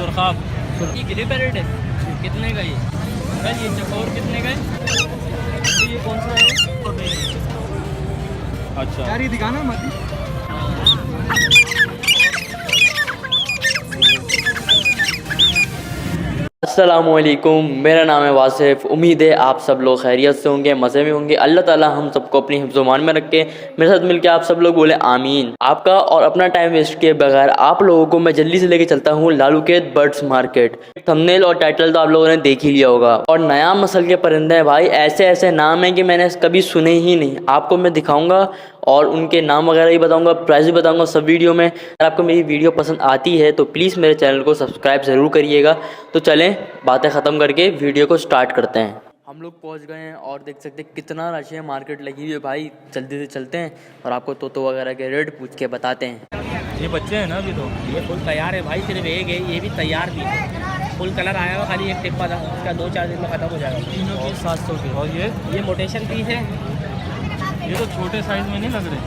सुरखाब। ये गिले पैरेट है, कितने का ये? सर ये चकोर कितने का है? ये कौन सा है? अच्छा यार ये दिखाना मत। अस्सलामुअलैकुम, मेरा नाम है वासिफ़। उम्मीद है आप सब लोग खैरियत से होंगे, मज़े में होंगे। अल्लाह ताला हम सबको अपनी हिफ्ज़-ओ-मान में रखे। मेरे साथ मिलकर आप सब लोग बोले आमीन। आपका और अपना टाइम वेस्ट किए बगैर आप लोगों को मैं जल्दी से लेके चलता हूँ लालूकेत बर्ड्स मार्केट। थंबनेल और टाइटल तो आप लोगों ने देख ही लिया होगा। और नया नस्ल के परिंदे हैं भाई, ऐसे ऐसे नाम हैं कि मैंने कभी सुने ही नहीं। आपको मैं दिखाऊँगा और उनके नाम वगैरह ही बताऊंगा, प्राइस भी बताऊंगा सब वीडियो में। अगर आपको मेरी वीडियो पसंद आती है तो प्लीज़ मेरे चैनल को सब्सक्राइब ज़रूर करिएगा। तो चलें बातें ख़त्म करके वीडियो को स्टार्ट करते हैं। हम लोग पहुंच गए हैं और देख सकते हैं कितना रश है, मार्केट लगी हुई है भाई। जल्दी से चलते हैं और आपको तोतो वगैरह के रेट पूछ के बताते हैं। ये बच्चे हैं ना अभी तो? ये फुल तैयार है भाई, सिर्फ एक है, ये भी तैयार भी है। फुल कलर आया हुआ, खाली एक टिप्पा था, उसका 2-4 दिन में ख़त्म हो जाएगा। तीनों की 700 के। और ये मोटेशन पीस है। ये तो छोटे साइज़ में नहीं लग रहे,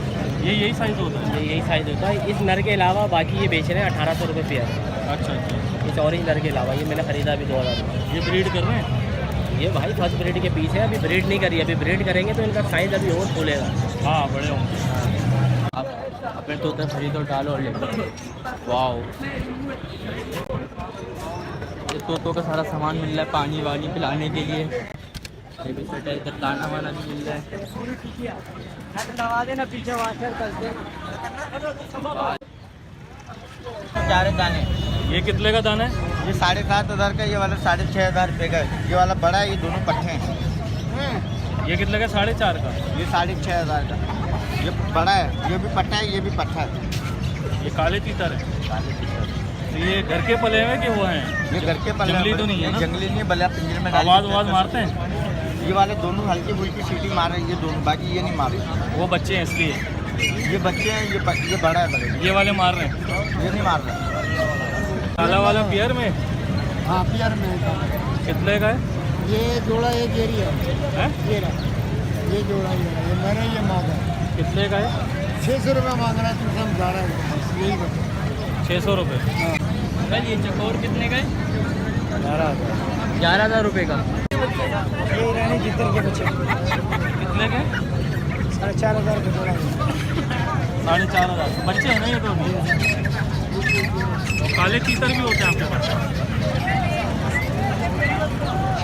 ये यही साइज़ होता है। ये यही साइज़ होता है। इस नर के अलावा बाकी ये बेच रहे हैं 1800 रुपये पेयर। अच्छा अच्छा। इस ऑरेंज नर के अलावा ये मैंने ख़रीदा अभी 2000 में। ये ब्रीड कर रहे हैं? ये भाई फर्स्ट ब्रीड के पीस है, अभी ब्रीड नहीं करी, अभी ब्रीड करेंगे तो इनका साइज़ अभी और फूलेगा। हाँ बड़े होंगे। आप अपने तोते खरीदो, डालो और ले लो। वाओ, ये तोतों का सारा सामान मिल रहा है, पानी वानी पिलाने के लिए। ये भी सेट है, इधर दाना वाना भी मिल रहा है। लगा देना पीछे वाशर कर दे। चार दाने। ये कितने का दाना है? ये 7,500 का, ये वाला 6,500 रुपये का है। ये वाला बड़ा है, ये दोनों पट्टे हैं। ये कितने का? 4.5 का। ये 6,500 का। ये बड़ा है, ये भी पट्टा है, ये भी पट्टा है। ये काले तीतर है। तो ये घर के पले हुए कि वो हैं? ये घर के पल्ले जंगली तो नहीं है ना? जंगली नहीं है, बल्ला पिंजरे में डाल आवाज़ मारते हैं? ये वाले दोनों हल्की फुल्की सीटी मार रहे हैं, ये दोनों, बाकी ये नहीं मार रहे। वो बच्चे हैं इसलिए? ये बच्चे हैं, ये बड़ा है, बड़े ये वाले मार रहे हैं? ये नहीं मार रहा। काला वाला पियर में हाँ पियर में कितने का है? ये जोड़ा एक एरिया है, ये जोड़ा ये मेरा, ये मांगा कितने का है? 600 रुपये मांग रहा है, तुम समझा रहा है, यही बता। 600 रुपये। सर ये चकोर कितने का है? 11,000 रुपये का। ये रानी चित्र के बच्चे कितने के? 4,500 के जोड़ा है। 4,500 बच्चे हैं ना ये तो? और काले तीतर भी होते हैं आपके पास?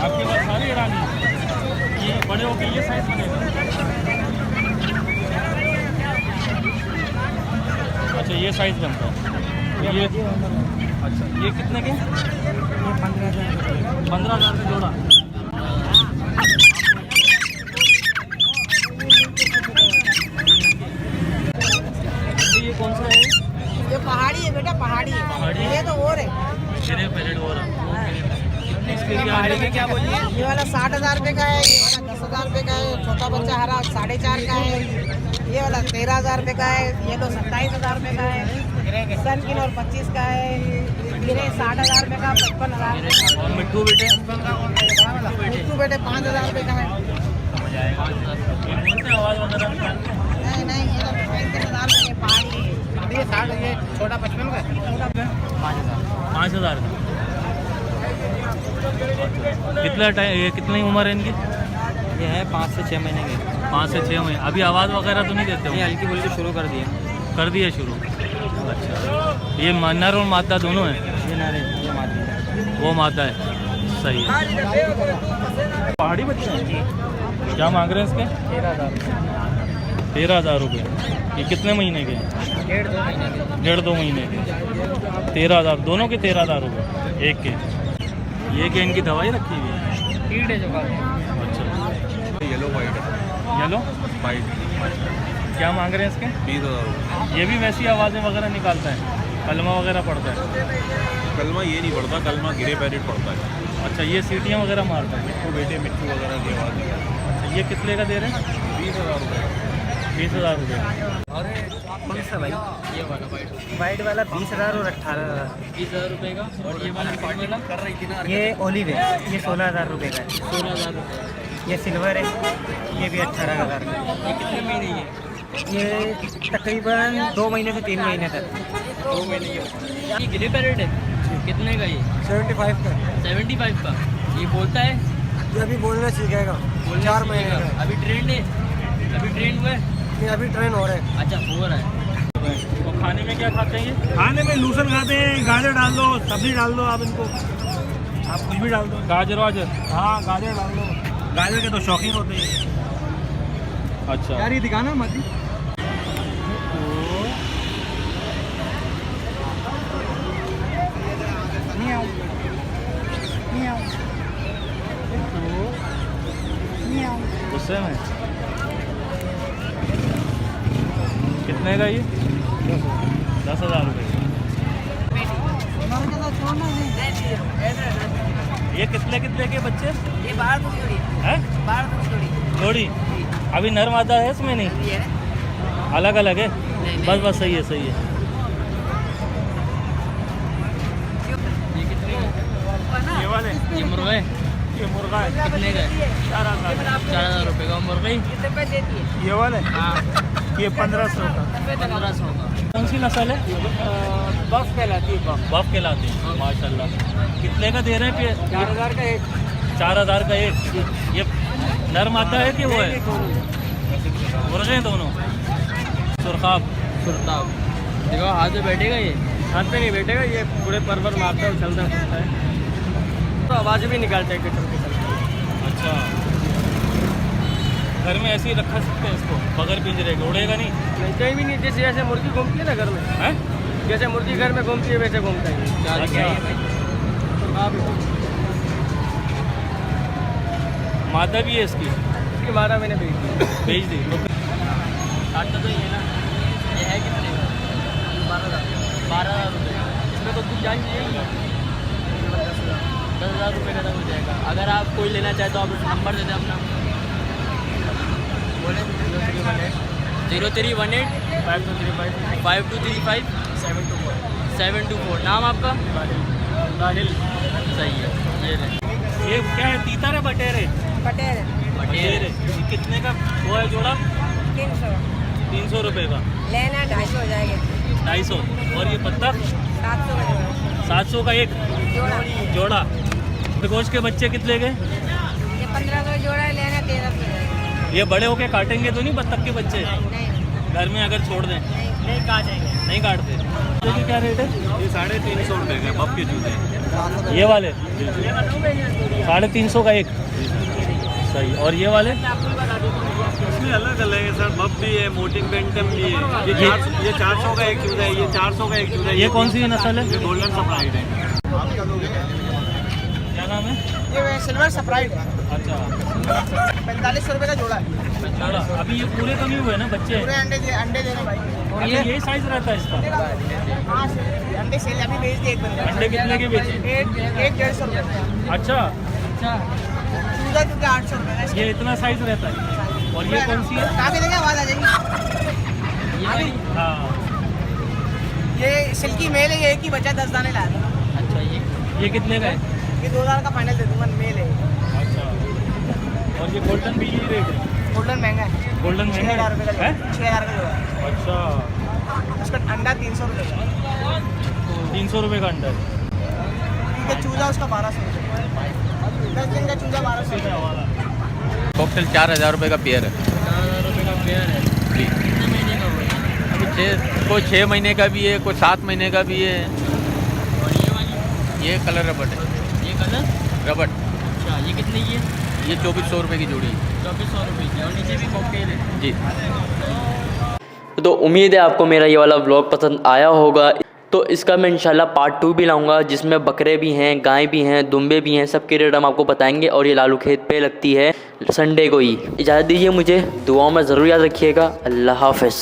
आपके पास सारी रानी है। ये बड़े होके ये साइज बनेगा? अच्छा ये साइज बनता है। तो ये अच्छा ये कितने के? 15,000 का जोड़ा। ये कौन सा है? ये पहाड़ी है बेटा, पहाड़ी है। पहाड़ी? ये तो और है। गिरे पैरेट हो रहा। इसके लिए पहाड़ी में क्या बोलिए? ये वाला 60,000 रुपये का है, ये वाला 10,000 रुपये का है, छोटा बच्चा हरा 4.5 का है, ये वाला 13,000 रुपये का है, ये तो 27,000 रुपये का है, सनकिन और 25 का है, ये 60,000 रुपये का, 55,000 रुपये का। और मिट्टू बेटे? मिट्टू बेटे 5,000 रुपये का है। आवाज़ वगैरह नहीं ये तो 35,000 रुपये की पहाड़ी है। ये 60, ये छोटा 55 का, 5,000 का। कितना टाइम, ये कितनी उम्र है इनकी? ये है 5 से 6 महीने के। 5 से 6 महीने। अभी आवाज़ वगैरह तो नहीं देते हो? ये हल्की फुल्की शुरू कर दिया। कर दिए शुरू? अच्छा। ये नर और मादा दोनों हैं? ये नारे ये मादी है। वो मादा है, सही है। पहाड़ी बच्चे हैं? क्या मांग रहे हैं इसके? 13,000 रुपये। ये कितने महीने के हैं? 1.5-2 महीने के। 13,000 दोनों के? 13,000 रुपये एक के। ये क्या इनकी दवाई रखी हुई है? कीट है जो खाते हैं। अच्छा येलो वाइट येलो वाइट क्या मांग रहे हैं इसके? 20,000 ये भी वैसी आवाज़ें वगैरह निकालता है, कलमा वगैरह पड़ता है? कलमा ये नहीं पड़ता, कलमा गिरे पैरेट पड़ता है। अच्छा ये सीटियाँ वगैरह मारता है? मिट्टू बेटे, मिट्टू वगैरह की आवाज़ है। अच्छा ये कितने का दे रहे हैं? 20,000 रुपये। 20,000 रुपये। कौन सा भाई? ये वाला वाइट वाला 20,000 और 18,000। 20,000 रुपये का। और ये वाला कर रही थी ना? ये ओलिव है, ये 16,000 रुपये का है। 16,000 रुपये। ये सिल्वर है, ये भी 18,000 का। ये कितने महीने की है? ये तकरीबन 2 महीने से 3 महीने तक। 2 महीने की। ये गिले पैरेट है? कितने का ये? 75 का। 75 का। ये बोलता है? ये अभी बोलना सीखेगा, 4 महीने का। अभी ट्रेंड है? अभी ट्रेंड हुआ है? नहीं, अभी ट्रेन हो रहा है। अच्छा, हो रहा है। तो खाने में क्या खाते हैं ये? खाने में लूसन खाते हैं, गाजर डाल दो, सब्जी डाल दो, आप इनको आप कुछ भी डाल दो। गाजर वाजर? हाँ, गाजर डाल दो। गाजर के तो शौकीन होते हैं। अच्छा। यार ये दिखाना मत। गुस्से में? कितने का ये? 10,000 रुपये। ये कितने कितने के बच्चे? ये 12 जोड़ी हैं? 12 जोड़ी जोड़ी? अभी नर मादा है इसमें? नहीं, ये है। अलग अलग है। बस बस सही है, सही है। ये वाले ये मुर्गा है? ये मुर्गा है, कितने का है? 4,000। 4,000 रुपये का मुर्गा ही? कितने पे देती है? ये वाले हाँ, ये 1500 का। 1500 का। कौन सी नस्ल है? बफ कहलाती है, बफ। बफ कहलाती है। माशाल्लाह। कितने का दे रहे हैं? 4,000 का एक। 4,000 का एक। ये नर मादा है कि वो है? मुर्गे हैं दोनों? सुरखाब? सुरताब। देखो हाथ में बैठेगा ये? हाथ पे नहीं बैठेगा, ये पूरे परवर मारता है, चलता फिरता है, तो आवाज़ भी निकालता है किचन के। अच्छा। घर में ऐसे ही रखा सकते हैं इसको बगैर पिंजरे के? उड़ेगा नहीं? नहीं, कहीं भी नहीं। जैसे ऐसे मुर्गी घूमती है ना घर में, हैं? जैसे मुर्गी घर में घूमती है वैसे घूमता है। अच्छा। आप मादा भी है इसकी? इसकी मारा मैंने भेज दी। भेज दी तो काटता तो ये है ना? ये है कितने का? 12,000 रुपये। इसमें तो कुछ जान जाएगी। 10,000 रुपये का हो जाएगा। अगर आप कोई लेना चाहे तो आप नंबर दे दें अपना। बोले 0318 5235 724। नाम आपका? राहिल। सही है। ये ले ये क्या है? तीतर है बटेरे? पटेल बटेरे। ये कितने का वो है जोड़ा? 300 300 रुपये का। लेना 250 हो जाएगा। 250। और ये बत्तख? 700 का जोड़ा। 700 का एक जोड़ा जोड़ा। खरगोश के बच्चे कितने के? ये 1500 जोड़ा है, लेना 1300 हो जाएगा। ये बड़े होके काटेंगे तो नहीं बत्तख के बच्चे? नहीं घर में अगर छोड़ दें? नहीं काटेंगे। नहीं काटते। देखिए क्या रेट है? ये 350 रुपये का बफ के जूते। ये वाले 350 का एक। सही। और ये वाले? इसमें अलग अलग है सर, बफ भी है, मोटिंग बेंटम भी है। ये 400 का एक जूता है, ये 400 का एक जूता है। ये कौन सी नस्ल है? ये गोल्डन सप्राइड है। क्या नाम है? ये सिल्वर सप्राइट है। अच्छा। 4500 रुपये का जोड़ा है। जोड़ा। अभी ये पूरे तो नहीं हुए ना बच्चे? पूरे अंडे देने भाई। और ये यही साइज रहता है इसका? हाँ अंडे सेल अभी भेज दिए एक बंदे। अंडे कितने के बेचे? एक 150 रुपये। अच्छा। चूजा क्योंकि 800 रुपये का। ये इतना साइज रहता है? और ये कौन सी है? काफी देंगे, आवाज़ आ जाएगी। हाँ। ये सिल्की मेल है, ये एक ही बचा 10 दाने लाया था। अच्छा, ये कितने का है? ये 2000 का फाइनल दे दूंगा, मेल है। अच्छा। और ये गोल्डन भी यही रेट है? गोल्डन महंगा है। गोल्डन महंगा 6,000 रुपये का है? 6,000 का जोड़ा है। अच्छा। उसका अंडा 300 रुपये का। 300 रुपये का अंडा है। ठीक है, चूजा उसका 1200 रुपये। 10 दिन का चूजा 1200 रुपये। कॉकटेल 4,000 रुपये का पेयर है। 4,000 रुपये का पेयर है। जी। कितने महीने का हुआ है? कोई 6 महीने का भी है, कोई 7 महीने का भी है। और ये वाली? ये कलर रबट है। ये कलर? रबट। अच्छा, ये कितने की है? ये 2400 रुपये की जोड़ी है। 2400 रुपये की। और नीचे भी कॉकटेल है। जी। तो उम्मीद है आपको मेरा ये वाला व्लॉग पसंद आया होगा। तो इसका मैं इंशाल्लाह पार्ट 2 भी लाऊंगा, जिसमें बकरे भी हैं, गाय भी हैं, दुम्बे भी हैं, सबके रेट हम आपको बताएंगे। और ये लालू खेत पे लगती है संडे को ही। इजाज़त दीजिए मुझे, दुआओं में ज़रूर याद रखिएगा। अल्लाह हाफ़िज़।